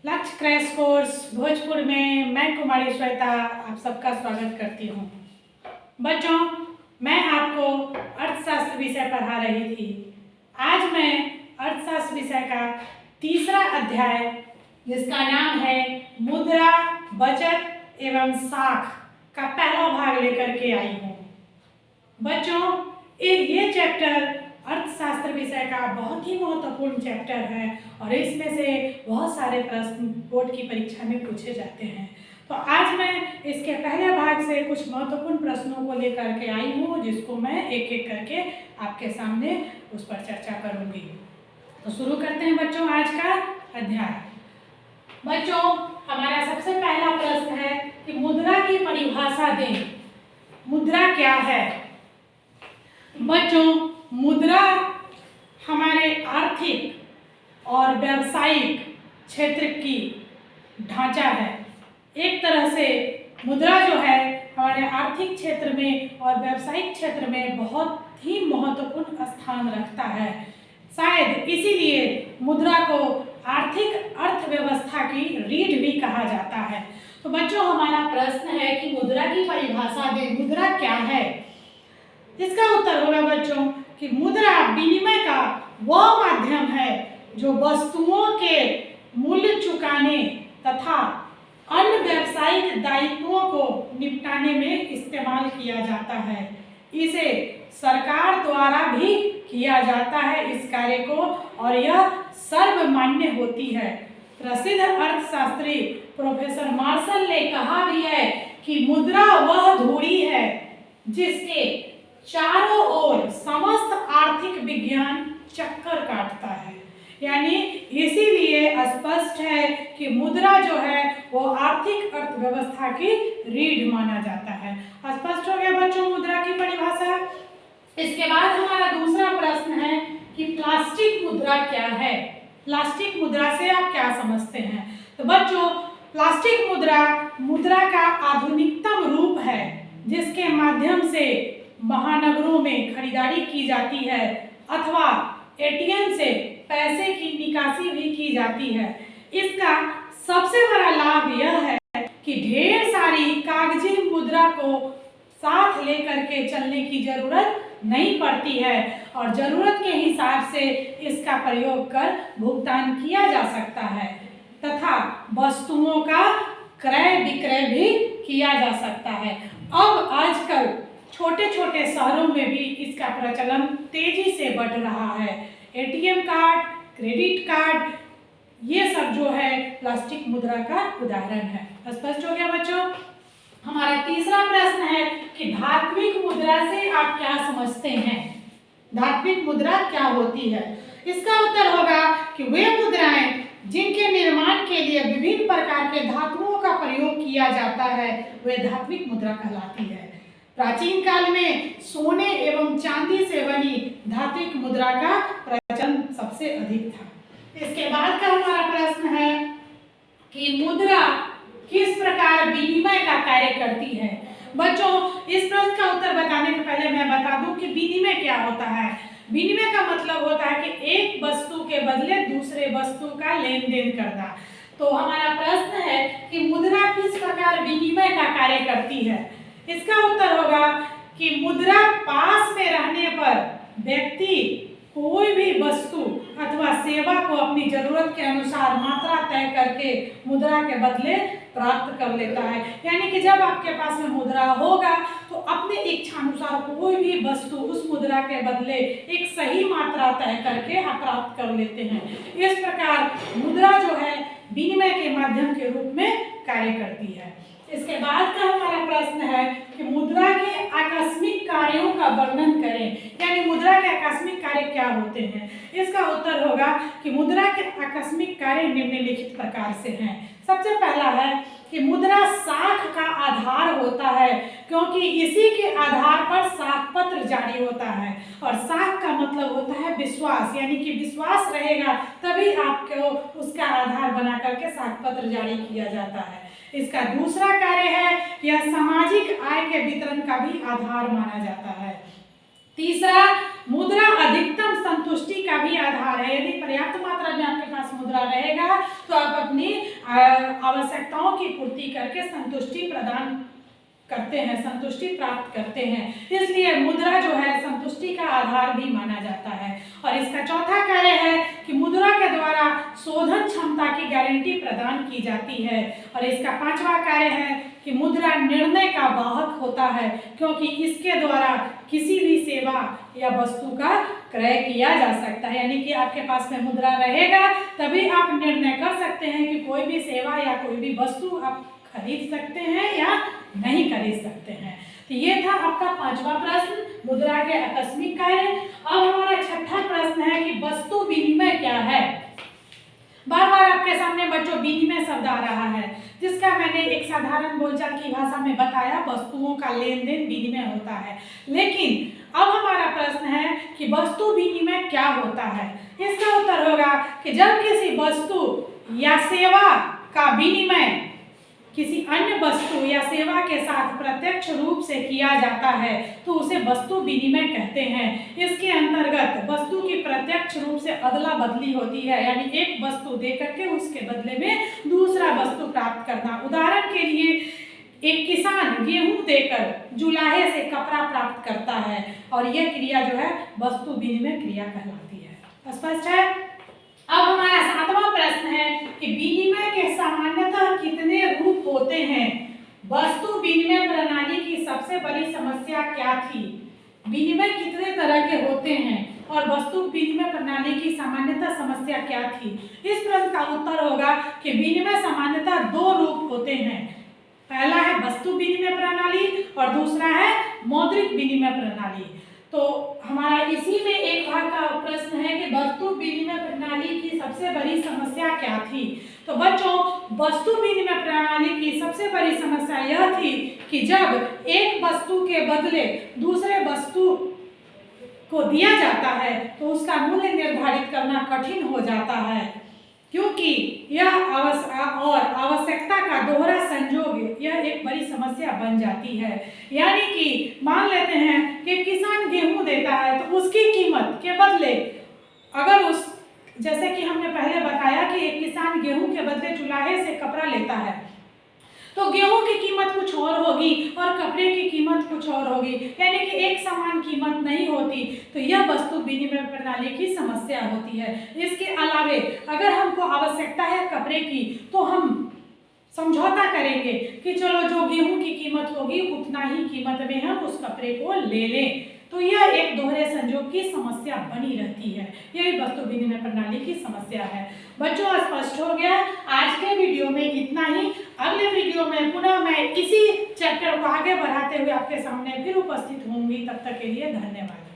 लक्ष्य crash course Bhojpur में मैं कुमारी श्वेता आप सबका स्वागत करती हूँ। बच्चों, मैं आपको अर्थशास्त्र विषय पढ़ा रही थी। आज मैं अर्थशास्त्र विषय का तीसरा अध्याय जिसका नाम है मुद्रा, बचत एवं साख का पहला भाग लेकर के आई हूँ। बच्चों, ये चैप्टर अर्थशास्त्र विषय का बहुत ही महत्वपूर्ण चैप्टर है और इसमें से बहुत सारे प्रश्न बोर्ड की परीक्षा में पूछे जाते हैं। तो आज मैं इसके पहले भाग से कुछ महत्वपूर्ण प्रश्नों को लेकर के आई हूँ, जिसको मैं एक एक करके आपके सामने उस पर चर्चा करूँगी। तो शुरू करते हैं बच्चों आज का अध्याय। बच्चों, हमारा सबसे पहला प्रश्न है कि मुद्रा की परिभाषा दें। मुद्रा क्या है? बच्चों, मुद्रा हमारे आर्थिक और व्यावसायिक क्षेत्र की ढांचा है। एक तरह से मुद्रा जो है हमारे आर्थिक क्षेत्र में और व्यावसायिक क्षेत्र में बहुत ही महत्वपूर्ण स्थान रखता है। शायद इसीलिए मुद्रा को आर्थिक अर्थव्यवस्था की रीढ़ भी कहा जाता है। तो बच्चों, हमारा प्रश्न है कि मुद्रा की परिभाषा दें। मुद्रा क्या है? इसका उत्तर होगा बच्चों कि मुद्रा विनिमय का वह माध्यम है जो वस्तुओं के मूल्य चुकाने तथा अन्य व्यावसायिक दायित्वों को निपटाने में इस्तेमाल किया जाता है। इसे सरकार द्वारा भी किया जाता है इस कार्य को, और यह सर्वमान्य होती है। प्रसिद्ध अर्थशास्त्री प्रोफेसर मार्शल ने कहा भी है कि मुद्रा वह धुरी है जिसके चारों ओर समस्त आर्थिक विज्ञान चक्कर काटता है। यानी इसीलिए स्पष्ट है कि मुद्रा जो है वो आर्थिक अर्थव्यवस्था की रीढ़ माना जाता है। स्पष्ट हो गया बच्चों मुद्रा की परिभाषा। इसके बाद हमारा दूसरा प्रश्न है कि प्लास्टिक मुद्रा क्या है? प्लास्टिक मुद्रा से आप क्या समझते हैं? तो बच्चों, प्लास्टिक मुद्रा मुद्रा का आधुनिकतम रूप है जिसके माध्यम से महानगरों में खरीदारी की जाती है अथवा एटीएम से पैसे की निकासी भी की जाती है। इसका सबसे बड़ा लाभ यह है कि ढेर सारी कागजी मुद्रा को साथ लेकर के चलने की जरूरत नहीं पड़ती है और जरूरत के हिसाब से इसका प्रयोग कर भुगतान किया जा सकता है तथा वस्तुओं का क्रय विक्रय भी किया जा सकता है। अब आजकल छोटे छोटे शहरों में भी इसका प्रचलन तेजी से बढ़ रहा है। एटीएम कार्ड, क्रेडिट कार्ड, ये सब जो है प्लास्टिक मुद्रा का उदाहरण है। स्पष्ट हो गया बच्चों? हमारा तीसरा प्रश्न है कि धात्विक मुद्रा से आप क्या समझते हैं? धात्विक मुद्रा क्या होती है? इसका उत्तर होगा कि वे मुद्राएं जिनके निर्माण के लिए विभिन्न प्रकार के धातुओं का प्रयोग किया जाता है वे धात्विक मुद्रा कहलाती है। प्राचीन काल में सोने एवं चांदी से बनी धात्विक मुद्रा का प्रचलन सबसे अधिक था। इसके बाद का हमारा प्रश्न है कि मुद्रा किस प्रकार विनिमय का कार्य करती है? बच्चों, इस प्रश्न का उत्तर बताने के पहले मैं बता दूं कि विनिमय क्या होता है। विनिमय का मतलब होता है कि एक वस्तु के बदले दूसरे वस्तु का लेन देन करना। तो हमारा प्रश्न है कि मुद्रा किस प्रकार विनिमय का कार्य करती है? इसका उत्तर होगा कि मुद्रा पास में रहने पर व्यक्ति कोई भी वस्तु अथवा सेवा को अपनी जरूरत के अनुसार मात्रा तय करके मुद्रा के बदले प्राप्त कर लेता है। यानी कि जब आपके पास में मुद्रा होगा तो अपने इच्छा अनुसार कोई भी वस्तु उस मुद्रा के बदले एक सही मात्रा तय करके आप प्राप्त कर लेते हैं। इस प्रकार मुद्रा जो है विनिमय के माध्यम के रूप में कार्य करती है। इसके बाद का हमारा प्रश्न है कि मुद्रा के आकस्मिक कार्यों का वर्णन करें। यानी मुद्रा के आकस्मिक कार्य क्या होते हैं? इसका उत्तर होगा कि मुद्रा के आकस्मिक कार्य निम्नलिखित प्रकार से हैं। सबसे पहला है कि मुद्रा साख का आधार होता है, क्योंकि इसी के आधार पर साख पत्र जारी होता है। और साख का मतलब होता है विश्वास, यानी कि विश्वास रहेगा तभी आपको उसका आधार बना करके साख पत्र जारी किया जाता है। इसका दूसरा कार्य है यह सामाजिक आय के वितरण का भी आधार माना जाता है। तीसरा, मुद्रा अधिकतम संतुष्टि का भी आधार है। यदि पर्याप्त मात्रा में आपके पास मुद्रा मुद्रा रहेगा तो आप अपनी आवश्यकताओं की पूर्ति करके संतुष्टि प्रदान करते हैं, संतुष्टि प्राप्त करते हैं। इसलिए मुद्रा जो है संतुष्टि का आधार भी माना जाता है। और इसका चौथा कार्य है कि मुद्रा के द्वारा शोधन क्षमता की गारंटी प्रदान की जाती है। और इसका पांचवा कार्य है कि मुद्रा निर्णय का वाहक होता है, क्योंकि इसके द्वारा किसी भी सेवा या वस्तु का क्रय किया जा सकता है। यानी कि आपके पास में मुद्रा रहेगा तभी आप निर्णय कर सकते हैं कि कोई भी सेवा या कोई भी वस्तु आप खरीद सकते हैं या नहीं खरीद सकते हैं। तो ये था आपका पांचवा प्रश्न, मुद्रा के आकस्मिक कार्य। अब हमारा छठा प्रश्न है कि वस्तु विनिमय क्या है। बार बार आपके सामने बच्चों विनिमय शब्द आ रहा है, जिसका मैंने एक साधारण बोलचाल की भाषा में बताया, वस्तुओं का लेन देन विनिमय होता है। लेकिन अब हमारा प्रश्न है कि वस्तु विनिमय क्या होता है। इसका उत्तर होगा कि जब किसी वस्तु या सेवा का विनिमय किसी अन्य वस्तु या सेवा के साथ प्रत्यक्ष रूप से किया जाता है तो उसे वस्तु विनिमय कहते हैं। इसके अंतर्गत वस्तु की प्रत्यक्ष रूप से अदला बदली होती है, यानी एक वस्तु देकर के उसके बदले में दूसरा वस्तु प्राप्त करना। उदाहरण के लिए एक किसान गेहूं देकर जुलाहे से कपड़ा प्राप्त करता है और यह क्रिया जो है वस्तु विनिमय क्रिया कहलाती है। स्पष्ट है। अब हमारा सातवां प्रश्न है कि विनिमय के सामान्यतः कितने रूप होते हैं। वस्तु विनिमय प्रणाली की सबसे बड़ी समस्या क्या थी। विनिमय कितने तरह के होते हैं और वस्तु विनिमय प्रणाली की सामान्यतः समस्या क्या थी। इस प्रश्न का उत्तर होगा कि विनिमय सामान्यतः दो रूप होते हैं। पहला है वस्तु विनिमय प्रणाली और दूसरा है मौद्रिक विनिमय प्रणाली। तो हमारा इसी में एक भाग का प्रश्न है कि वस्तु विनिमय प्रणाली की सबसे बड़ी समस्या क्या थी। तो बच्चों, वस्तु विनिमय प्रणाली की सबसे बड़ी समस्या यह थी कि जब एक वस्तु के बदले दूसरे वस्तु को दिया जाता है तो उसका मूल्य निर्धारित करना कठिन हो जाता है, क्योंकि यह आवश्यकता का दोहरा संयोग यह एक बड़ी समस्या बन जाती है। यानी कि मान लेते हैं कि किसान गेहूं देता है तो उसकी कीमत के बदले अगर जैसे कि हमने पहले बताया कि एक किसान गेहूं के बदले चुलाहे से कपड़ा लेता है तो गेहूं की कीमत कुछ और होगी और कपड़े की कीमत कुछ और होगी, यानी कि एक समान कीमत नहीं होती। तो यह वस्तु विनिमय प्रणाली की समस्या होती है। इसके अलावे अगर हमको आवश्यकता है कपड़े की तो हम समझौता करेंगे कि चलो जो गेहूं की कीमत होगी उतना ही कीमत में हम उस कपड़े को ले लें। तो यह एक दोहरे संयोग की समस्या बनी रहती है। यही वस्तु विनिमय प्रणाली की समस्या है। बच्चों, स्पष्ट हो गया। आज के वीडियो में इतना ही। अगले वीडियो में पुनः मैं इसी चैप्टर को आगे बढ़ाते हुए आपके सामने फिर उपस्थित होंगी। तब तक के लिए धन्यवाद।